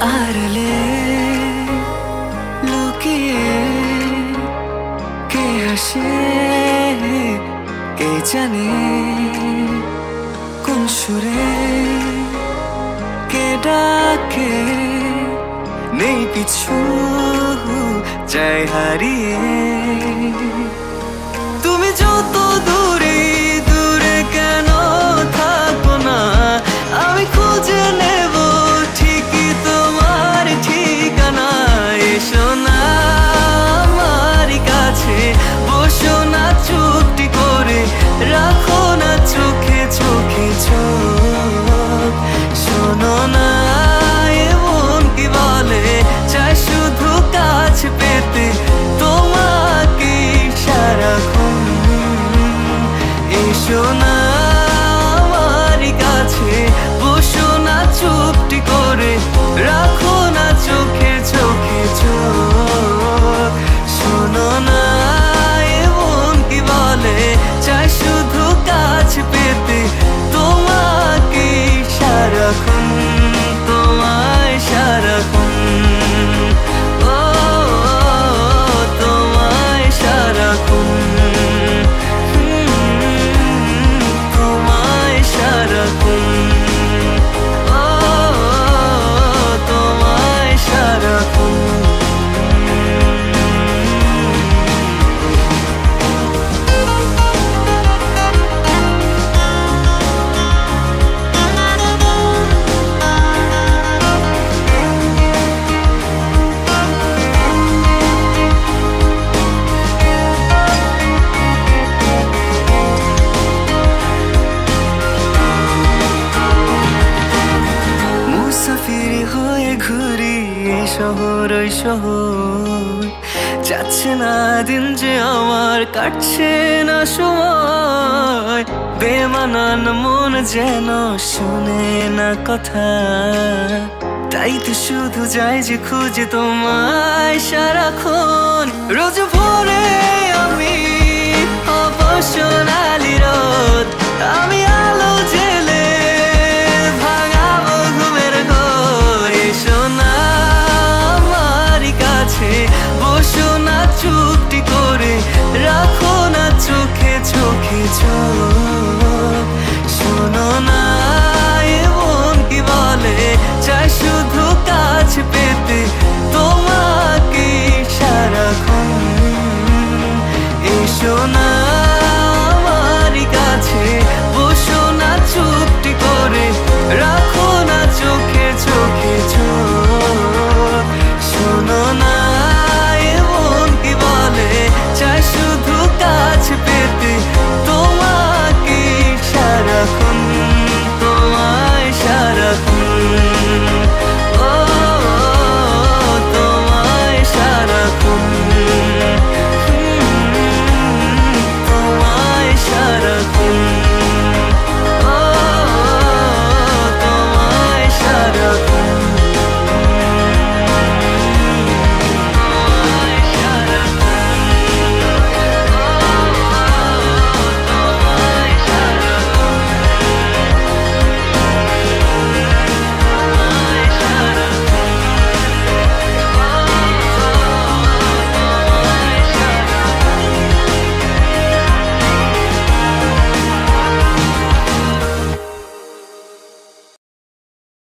আড়ালে লুকিয়ে কে হাসে কে জানে কোন সুরে কে ডাকে নেই কিছু চাই হারিয়ে তুমি যত দূরে দূরে কেন থাকো না আমি খুঁজে নেব ঠিকই তোমার ঠিকানা এসো না আমার কাছে বসো না চুপটি করে রাখো না চোখে চোখে চোখ শোনো না এমন কি বলে চাই শুধু কাছ পেতে তোমাকে সারাক্ষণ এসো না আমার কাছে বসো না চুপটি করে রাখো না চোখে চোখে চোখ শোনো না এমন কি বলে চাই শুধু কাছ পেতে তোমাকে সারাক্ষণ তোমায় সারাক্ষণ ও তোমায় সারাক্ষণ তোমায় সারাক্ষণ ও তোমায় সারাক্ষণ মুসাফির হয়ে ঘুরি এ শহর ওই শহর যাচ্ছে না দিন যে আমার কাটছে না সময় বেমানান মন যেন শোনে না কথা তাই তো শুধু যাই যে খুঁজে তোমায় সারাক্ষণ রোজ ভোরে আমি অবসনালি রোদ আমি আলো জেলে ভাঙাবো ঘুমের ঘোর এসো না আমার কাছে বসো না চুপটি করে রাখো না চোখে চোখে চোখ শোনো না এমন কি বলে চাই শুধু কাছ পেতে তোমাকে সারাক্ষণ এসো না